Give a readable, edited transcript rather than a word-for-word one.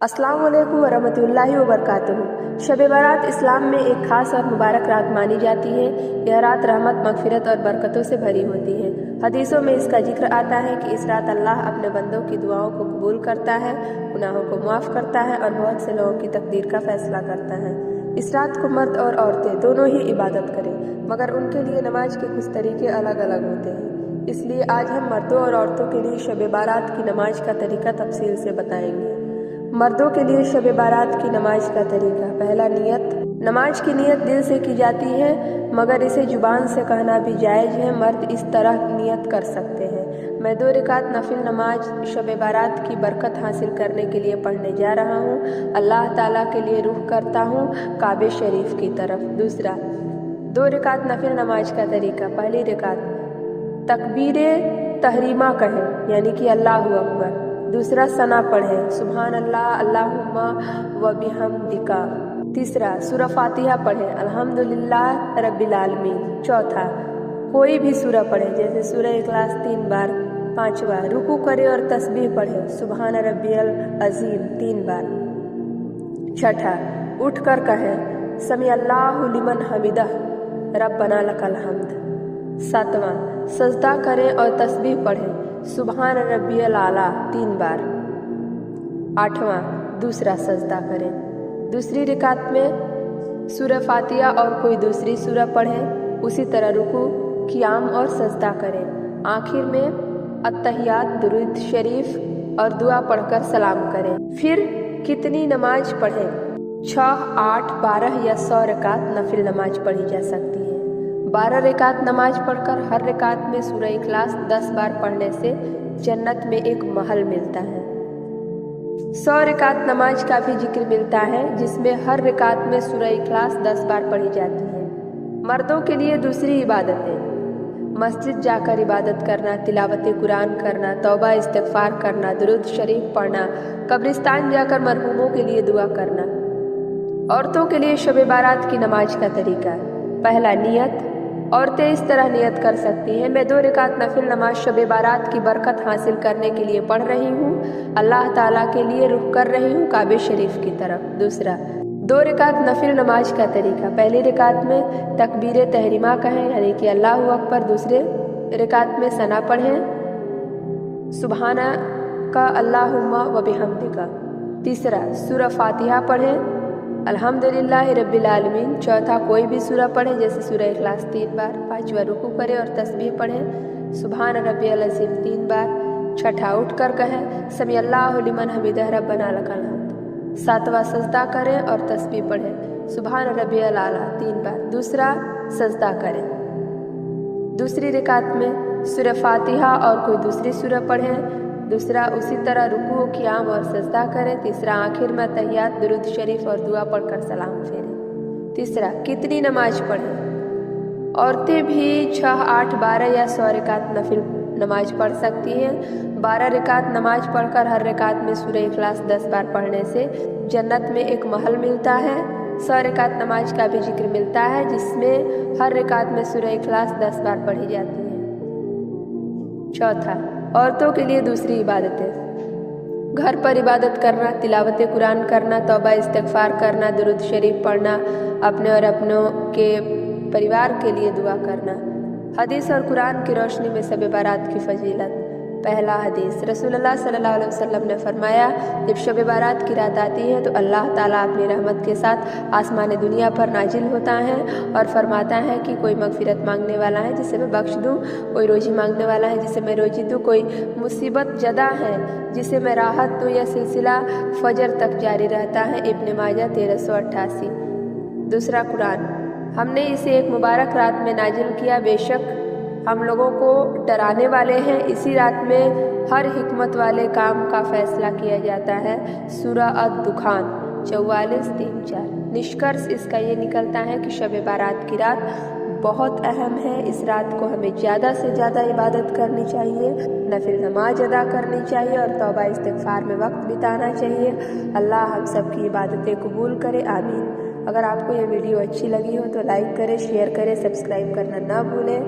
अस्सलाम वालेकुम वरहमतुल्लाहि वबरकातुहू। शब बारात इस्लाम में एक खास और मुबारक रात मानी जाती है। यह रात रहमत, मगफिरत और बरकतों से भरी होती है। हदीसों में इसका जिक्र आता है कि इस रात अल्लाह अपने बंदों की दुआओं को कबूल करता है, गुनाहों को माफ़ करता है और बहुत से लोगों की तकदीर का फैसला करता है। इस रात को मर्द और औरतें दोनों ही इबादत करें, मगर उनके लिए नमाज के कुछ तरीके अलग अलग होते हैं। इसलिए आज हम मर्दों और औरतों के लिए शब बारात की नमाज का तरीका तफसील से बताएंगे। मर्दों के लिए शब बारात की नमाज का तरीका। पहला, नियत। नमाज की नियत दिल से की जाती है, मगर इसे जुबान से कहना भी जायज़ है। मर्द इस तरह नियत कर सकते हैं: मैं 2 रकात नफिल नमाज शब बारात की बरकत हासिल करने के लिए पढ़ने जा रहा हूँ। अल्लाह ताला के लिए रुख करता हूँ काबे शरीफ की तरफ। दूसरा, 2 रकात नफिल नमाज का तरीका। पहली रकात तकबीरे तहरीमा कहें, यानी कि अल्लाहु अकबर। दूसरा, सना पढ़ें, सुभान अल्लाह अल्लाहुम्मा व बिहम्दिका। तीसरा, सूरह फातिहा पढ़ें, अल्हम्दुलिल्लाह रब्बिल आलमीन। चौथा, कोई भी सूरह पढ़ें, जैसे सूरह इखलास 3 बार। पांचवा, रुकू करें और तस्बीह पढ़ें, सुभान रब्बियल अजीम 3 बार। छठा, उठ कर कहें, समी अल्लाहु लिमन हमिदह रब्बना लकल हम्द। सातवां, सजदा करें और तस्बीह पढ़ें, सुभान रब्बियल आला 3 बार। आठवां, दूसरा सजदा करें। दूसरी रकात में सूरह फातिहा और कोई दूसरी सूरह पढ़ें, उसी तरह रुकू, क़ियाम और सजदा करें। आखिर में अत्तहियात, दुरूद शरीफ और दुआ पढ़कर सलाम करें। फिर कितनी नमाज पढ़ें? 6, 8, 12 या 100 रकात नफिल नमाज पढ़ी जा सकती है। 12 रकात नमाज पढ़कर हर रकात में सूरह इखलास 10 बार पढ़ने से जन्नत में एक महल मिलता है। 100 रकात नमाज का भी जिक्र मिलता है, जिसमें हर रकात में सूरह इखलास 10 बार पढ़ी जाती है। मर्दों के लिए दूसरी इबादतें: मस्जिद जाकर इबादत करना, तिलावत कुरान करना, तौबा इस्तिग़फ़ार करना, दुरूद शरीफ पढ़ना, कब्रिस्तान जाकर मरहूमों के लिए दुआ करना। औरतों के लिए शब बारात की नमाज का तरीका। पहला, नियत। औरतें इस तरह नियत कर सकती हैं: मैं 2 रकात नफिल नमाज शब बारात की बरकत हासिल करने के लिए पढ़ रही हूँ, अल्लाह ताला के लिए रुख कर रही हूँ काबे शरीफ की तरफ। दूसरा, 2 रकात नफिल नमाज का तरीका। पहली रकात में तकबीर तहरीमा कहें, यानी कि अल्लाहु अकबर। दूसरे रकात में सना पढ़ें, सुभाना का अल्लाहुम्मा व बिहम्दिका। तीसरा, सूरह फातिहा पढ़ें, अल्हम्दुलिल्लाह रब्बिल आलमीन। चौथा, कोई भी सूरह पढ़ें, जैसे सूरह इखलास 3 बार। पांचवा, रुकू करें और तस्बीह पढ़ें, सुभान रब्बियल अज़ीम 3 बार। छठा, उठ कर कहें, समी अल्लाहु लिमन हमिदह रब्बना लकल हम्द। सातवां, सजदा करें और तस्बीह पढ़ें, सुभान रब्बियल आला 3 बार। दूसरा, सजदा करें। दूसरी रकात में सूरह फातिहा और कोई दूसरी सूरह पढ़ें। दूसरा, उसी तरह रुकू, क़ियाम और सजदा करें। तीसरा, आखिर में तहियात, दुरूद शरीफ और दुआ पढ़कर सलाम फेरें। तीसरा, कितनी नमाज पढ़ें? औरतें भी 6, 8, 12 या 100 रकात नफिल नमाज पढ़ सकती हैं। 12 रकात नमाज पढ़कर हर रकात में सूरह इखलास 10 बार पढ़ने से जन्नत में एक महल मिलता है। 100 रकात नमाज का भी जिक्र मिलता है, जिसमें हर रकात में सूरह इखलास 10 बार पढ़ी जाती है। चौथा, औरतों के लिए दूसरी इबादतें: घर पर इबादत करना, तिलावत कुरान करना, तौबा इस्तिग़फ़ार करना, दुरूद शरीफ पढ़ना, अपने और अपनों के परिवार के लिए दुआ करना। हदीस और कुरान की रोशनी में शब बारात की फजीलत। पहला हदीस, रसूलुल्लाह सल्लल्लाहु अलैहि वसल्लम ने फरमाया, जब शब बारात की रात आती है तो अल्लाह ताला अपनी रहमत के साथ आसमान दुनिया पर नाजिल होता है और फरमाता है कि कोई मगफिरत मांगने वाला है जिसे मैं बख्श दूँ, कोई रोजी मांगने वाला है जिसे मैं रोजी दूँ, कोई मुसीबत ज़दा है जिसे मैं राहत दूँ। यह सिलसिला फजर तक जारी रहता है। इब्न माजा 1388। दूसरा, कुरान। हमने इसे एक मुबारक रात में नाजिल किया, बेशक हम लोगों को डराने वाले हैं। इसी रात में हर हिकमत वाले काम का फैसला किया जाता है। सूरह अद-दुखान 44-3-4। निष्कर्ष इसका ये निकलता है कि शब बारात की रात बहुत अहम है। इस रात को हमें ज़्यादा से ज़्यादा इबादत करनी चाहिए, नफिल नमाज अदा करनी चाहिए और तौबा इस्तिग़फ़ार में वक्त बिताना चाहिए। अल्लाह हम सब की इबादतें कबूल करे, आमीन। अगर आपको ये वीडियो अच्छी लगी हो तो लाइक करें, शेयर करें, सब्सक्राइब करना ना भूलें।